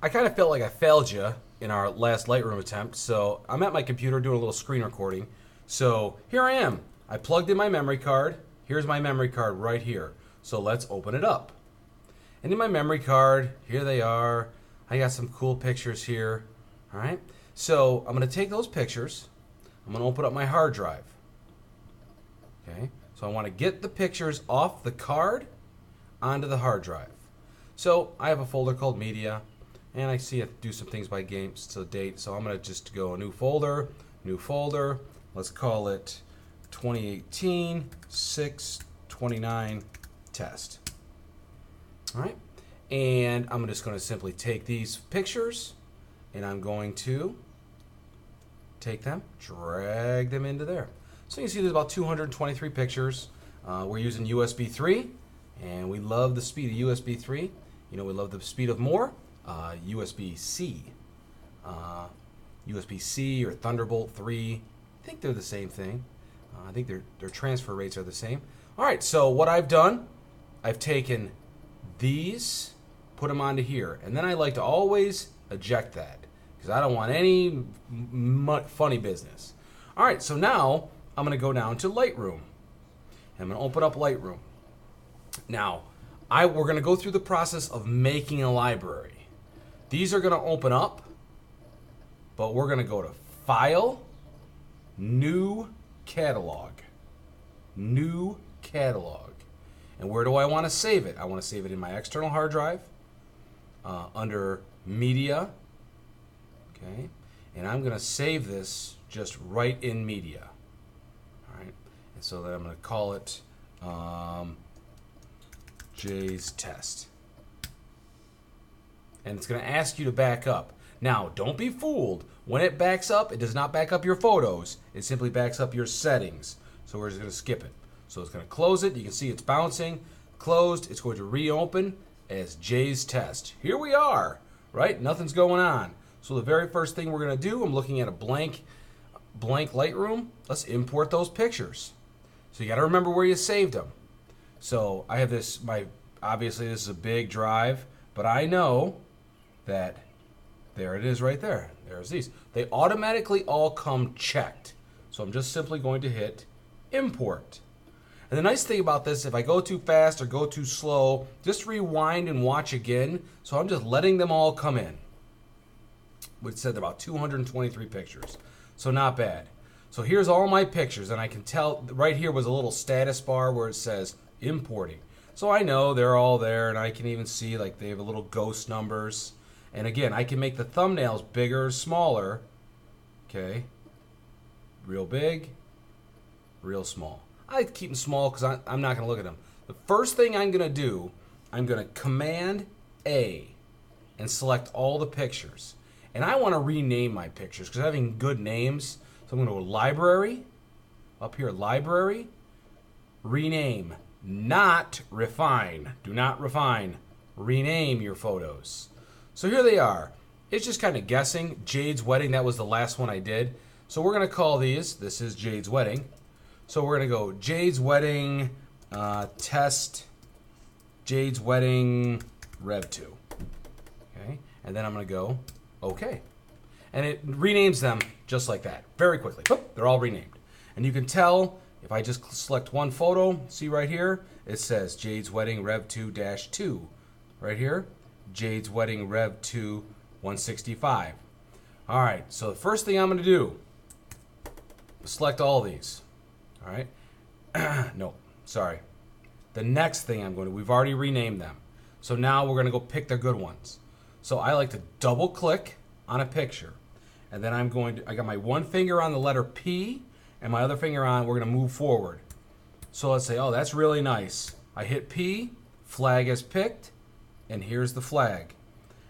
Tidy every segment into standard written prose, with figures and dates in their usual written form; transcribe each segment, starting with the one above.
I kind of felt like I failed you in our last Lightroom attempt, so I'm at my computer doing a little screen recording. So here I am. I plugged in my memory card. Here's my memory card right here. So let's open it up. And in my memory card, here they are. I got some cool pictures here. All right. So I'm going to take those pictures. I'm going to open up my hard drive. Okay. So I want to get the pictures off the card onto the hard drive. So I have a folder called Media, and I see I do some things by games to date. So I'm going to just go new folder. Let's call it 2018 6/29 test. All right. And I'm just going to simply take these pictures, and I'm going to take them, drag them into there. So you can see there's about 223 pictures. We're using USB 3, and we love the speed of USB 3. You know, we love the speed of more. USB-C. USB-C or Thunderbolt 3. I think they're the same thing. I think their transfer rates are the same. All right, so what I've done, I've taken these, put them onto here, and then I like to always eject that because I don't want any funny business. All right, so now I'm going to go down to Lightroom. I'm going to open up Lightroom. Now, we're going to go through the process of making a library. These are going to open up, but we're going to go to File, New Catalog. New Catalog. And where do I want to save it? I want to save it in my external hard drive under Media. Okay. And I'm going to save this just right in Media. All right. And so then I'm going to call it Jay's Test. And it's going to ask you to back up. Now, don't be fooled. When it backs up, it does not back up your photos. It simply backs up your settings. So we're just going to skip it. So it's going to close it. You can see it's bouncing. Closed. It's going to reopen as Jay's Test. Here we are, right? Nothing's going on. So the very first thing we're going to do, I'm looking at a blank Lightroom. Let's import those pictures. So you got to remember where you saved them. So I have this, obviously this is a big drive, but I know that there it is right there. There's these. They automatically all come checked. So I'm just simply going to hit import. And the nice thing about this, if I go too fast or go too slow, just rewind and watch again. So I'm just letting them all come in. Which said about 223 pictures. So not bad. So here's all my pictures, and I can tell right here was a little status bar where it says importing. So I know they're all there, and I can even see like they have a little ghost numbers. And again, I can make the thumbnails bigger, smaller. Okay. Real big, real small. I like to keep them small because I'm not going to look at them. The first thing I'm going to do, I'm going to Command A and select all the pictures. And I want to rename my pictures because having good names. So I'm going to go Library, up here, Library, rename, not refine. Do not refine. Rename your photos. So here they are. It's just kind of guessing. Jade's Wedding, that was the last one I did. So we're going to call these, this is Jade's Wedding. So we're going to go Jade's Wedding test, Jade's Wedding Rev 2. Okay, and then I'm going to go OK. And it renames them just like that, very quickly. Boop, they're all renamed. And you can tell if I just select one photo, see right here, it says Jade's Wedding Rev 2-2. Right here, Jade's Wedding Rev 2 165. All right, so the first thing I'm going to do, select all these. All right. No, sorry. The next thing I'm going to, we've already renamed them. So now we're going to go pick the good ones. So I like to double click on a picture. And then I'm going to, I got my one finger on the letter P and my other finger on, we're going to move forward. So let's say, oh, that's really nice. I hit P, flag is picked, and here's the flag.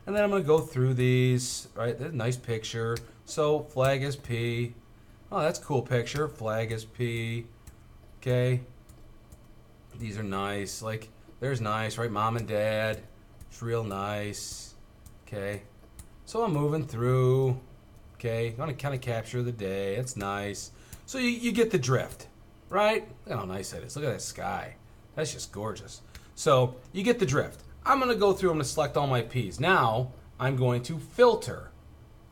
And then I'm going to go through these, right? That's a nice picture. So flag is P. Oh, that's a cool picture. Flag is P. Okay. These are nice. Like, there's nice, right? Mom and dad. It's real nice. Okay. So I'm moving through. Okay. I want to kind of capture the day. It's nice. So you get the drift, right? Look how nice that is. Look at that sky. That's just gorgeous. So you get the drift. I'm going to go through. I'm going to select all my P's. Now, I'm going to filter.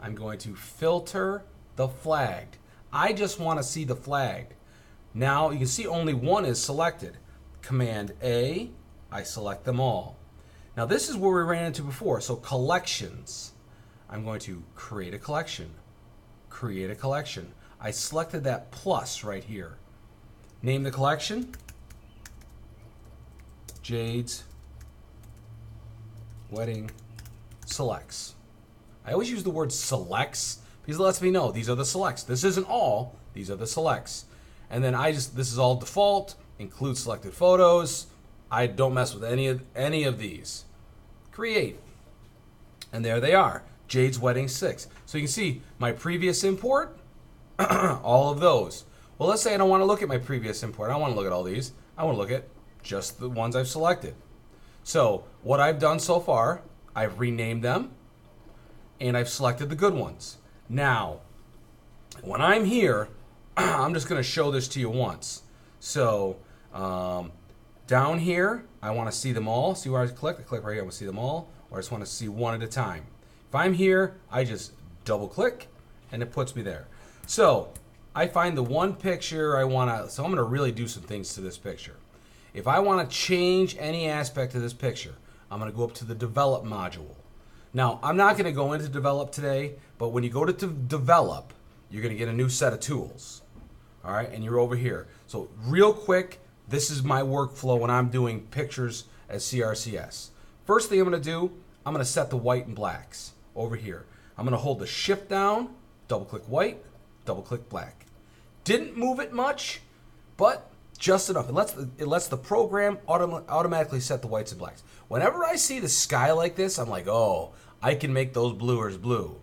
I'm going to filter the flagged. I just want to see the flagged. Now you can see only one is selected. Command A, I select them all. Now this is where we ran into before. So collections. I'm going to create a collection. Create a collection. I selected that plus right here. Name the collection. Jade's Wedding Selects. I always use the word selects because it lets me know these are the selects. This isn't all, these are the selects. And then this is all default, include selected photos. I don't mess with any of these. Create. And there they are, Jade's Wedding 6. So you can see my previous import, all of those. Well, let's say I don't want to look at my previous import. I don't want to look at all these. I want to look at just the ones I've selected. So what I've done so far, I've renamed them and I've selected the good ones. Now, when I'm here, I'm just going to show this to you once. So down here, I want to see them all. See where I click? I click right here. I want to see them all, or I just want to see one at a time. If I'm here, I just double click and it puts me there. So I find the one picture I want to, so I'm going to really do some things to this picture. If I want to change any aspect of this picture, I'm going to go up to the develop module. Now, I'm not going to go into develop today, but when you go to develop, you're going to get a new set of tools. All right, and you're over here. So real quick, this is my workflow when I'm doing pictures as CRCS. First thing I'm going to do, I'm going to set the white and blacks over here. I'm going to hold the shift down, double click white, double click black. Didn't move it much, but just enough. It lets the program automatically set the whites and blacks. Whenever I see the sky like this, I'm like, oh, I can make those bluers blue.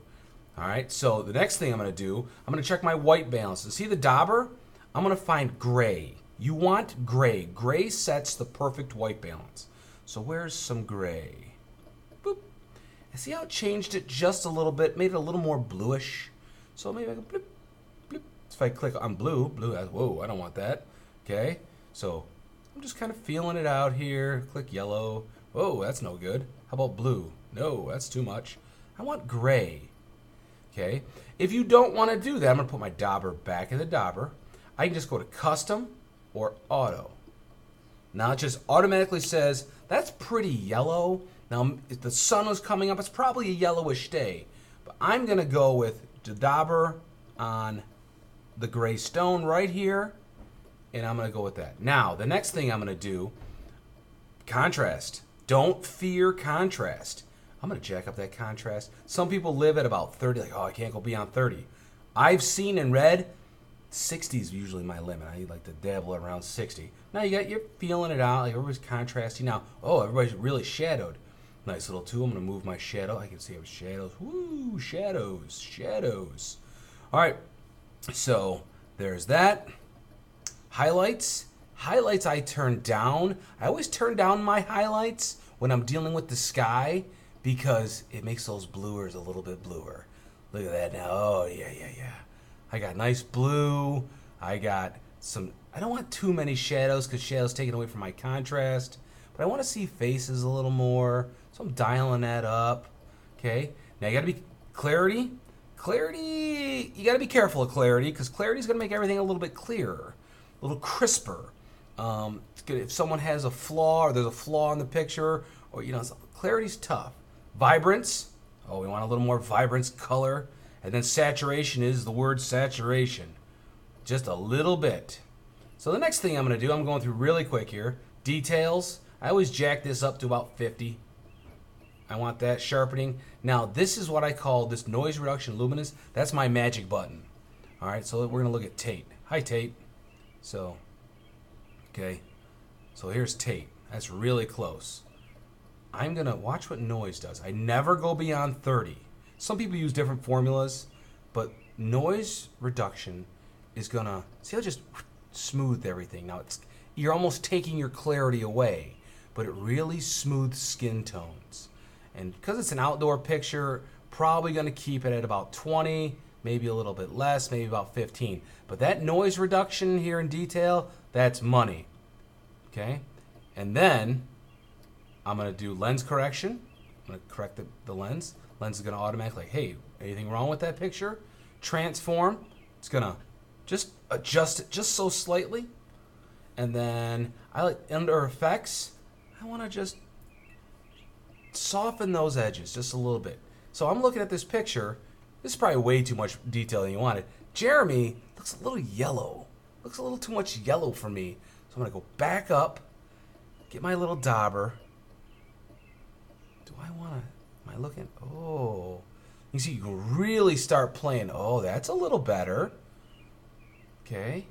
All right, so the next thing I'm going to do, I'm going to check my white balance. To see the dauber, I'm going to find gray. You want gray. Gray sets the perfect white balance. So where's some gray? Boop. And see how it changed it just a little bit, made it a little more bluish. So maybe I can blip, blip. If I click on blue, whoa, I don't want that. Okay, so I'm just kind of feeling it out here. Click yellow. Whoa, that's no good. How about blue? No, that's too much. I want gray. Okay, if you don't want to do that, I'm going to put my dauber back in the dauber. I can just go to custom or auto. Now it just automatically says, that's pretty yellow. Now, if the sun was coming up, it's probably a yellowish day. But I'm going to go with the dauber on the gray stone right here. And I'm going to go with that. Now, the next thing I'm going to do, contrast. Don't fear contrast. I'm going to jack up that contrast. Some people live at about 30, like, oh, I can't go beyond 30. I've seen and read 60 is usually my limit. I like to dabble around 60. Now you're feeling it out, like everybody's contrasting now. Oh, everybody's really shadowed. Nice little tool. I'm going to move my shadow. I can see it shadows. Woo, shadows, shadows. All right, so there's that. Highlights. Highlights I turn down. I always turn down my highlights when I'm dealing with the sky because it makes those bluers a little bit bluer. Look at that now. Oh, yeah. I got nice blue. I got some, I don't want too many shadows because shadows taken away from my contrast, but I want to see faces a little more, so I'm dialing that up. Okay, now you got to be clarity. Clarity, you got to be careful of clarity because clarity is going to make everything a little bit clearer, a little crisper. If someone has a flaw or there's a flaw in the picture, or clarity's tough. Vibrance, oh, we want a little more vibrance, color. And then saturation is the word saturation. Just a little bit. So the next thing I'm going to do, I'm going through really quick here. Details. I always jack this up to about 50. I want that sharpening. Now this is what I call this noise reduction luminance. That's my magic button. All right, so we're going to look at Tate. Hi, Tate. So, okay. So here's Tate. That's really close. I'm going to watch what noise does. I never go beyond 30. Some people use different formulas, but noise reduction is gonna, see how it just smoothed everything. Now you're almost taking your clarity away, but it really smooths skin tones. And because it's an outdoor picture, probably gonna keep it at about 20, maybe a little bit less, maybe about 15. But that noise reduction here in detail, that's money. Okay? And then I'm gonna do lens correction. I'm going to correct the lens. Lens is going to automatically, hey, anything wrong with that picture? Transform. It's going to just adjust it just so slightly. And then I like under effects, I want to just soften those edges just a little bit. So I'm looking at this picture. This is probably way too much detail than you wanted. Jeremy looks a little yellow. Looks a little too much yellow for me. So I'm going to go back up, get my little dauber. Do I want to, am I looking? Oh, you see, you can really start playing. Oh, that's a little better. Okay.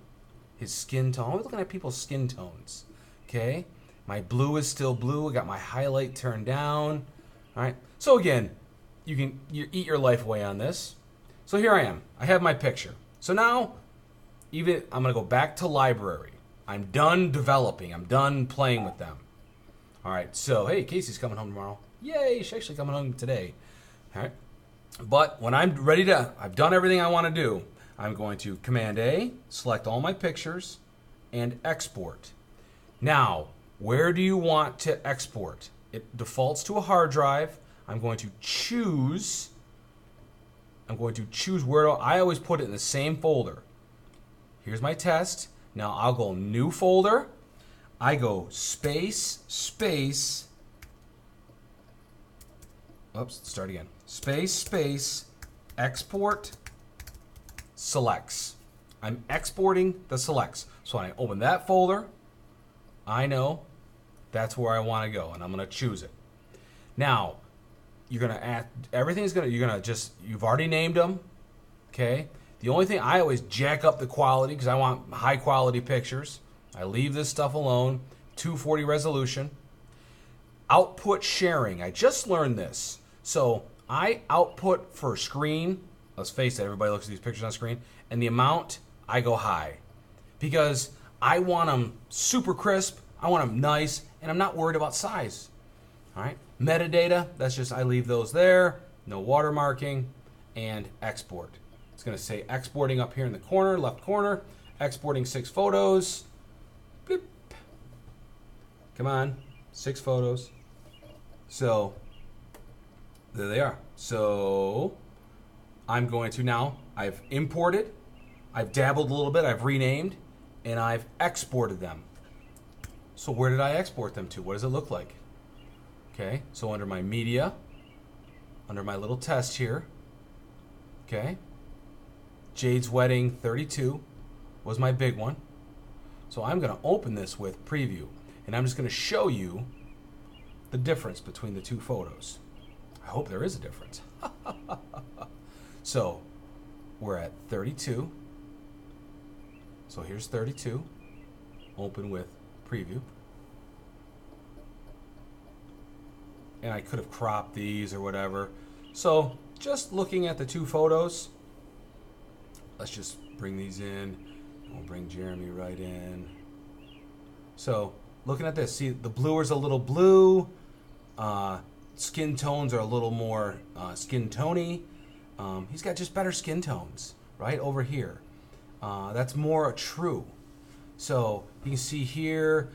His skin tone. I'm looking at people's skin tones. Okay. My blue is still blue. I got my highlight turned down. All right. So again, you eat your life away on this. So here I am. I have my picture. So now, I'm going to go back to library. I'm done developing. I'm done playing with them. All right. So, hey, Casey's coming home tomorrow. Yay, she's actually coming home today. All right. But when I'm ready to, I've done everything I want to do, I'm going to Command A, select all my pictures, and export. Now, where do you want to export? It defaults to a hard drive. I'm going to choose where I always put it in the same folder. Here's my test. Now I'll go new folder. I go space, oops, start again. Space, export, selects. I'm exporting the selects. So when I open that folder, I know that's where I want to go, and I'm going to choose it. Now, you're going to add, you've already named them, okay? The only thing, I always jack up the quality because I want high quality pictures. I leave this stuff alone, 240 resolution. Output sharing, I just learned this. So I output for screen, let's face it, everybody looks at these pictures on screen, and the amount, I go high. Because I want them super crisp, I want them nice, and I'm not worried about size. All right, metadata, that's just, I leave those there, no watermarking, and export. It's going to say exporting up here in the corner, left corner, exporting 6 photos. Bloop. Come on, 6 photos. So, there they are. So, I'm going to now, I've imported, I've dabbled a little bit, I've renamed, and I've exported them. So where did I export them to? What does it look like? Okay, so under my media, under my little test here, okay, Jade's Wedding 32 was my big one. So I'm going to open this with preview, and I'm just going to show you the difference between the two photos. I hope there is a difference. So we're at 32. So here's 32. Open with preview. And I could have cropped these or whatever. So just looking at the two photos, let's just bring these in. We'll bring Jeremy right in. So looking at this, see the bluer's a little blue. Skin tones are a little more skin tony. He's got just better skin tones right over here. That's more true. So you can see here,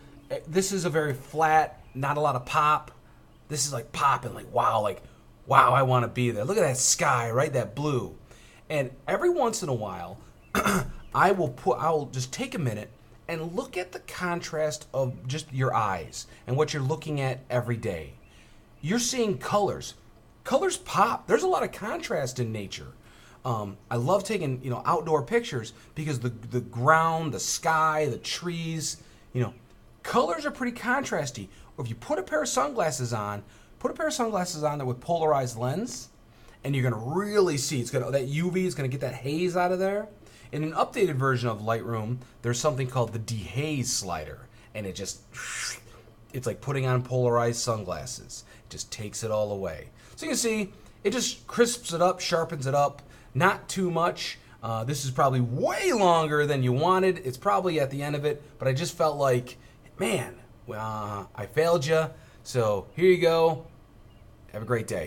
this is a very flat, not a lot of pop. This is like popping, like wow, I want to be there. Look at that sky, right? That blue. And every once in a while, I will just take a minute and look at the contrast of just your eyes and what you're looking at every day. You're seeing colors. Colors pop. There's a lot of contrast in nature. I love taking outdoor pictures because the ground, the sky, the trees, colors are pretty contrasty. Or if you put a pair of sunglasses on, there with polarized lens, and you're gonna really see that UV is gonna get that haze out of there. In an updated version of Lightroom, there's something called the dehaze slider, and it's like putting on polarized sunglasses. It just takes it all away. So you can see it just crisps it up, sharpens it up. Not too much. This is probably way longer than you wanted. It's probably at the end of it, but I just felt like, man, I failed you. So here you go. Have a great day.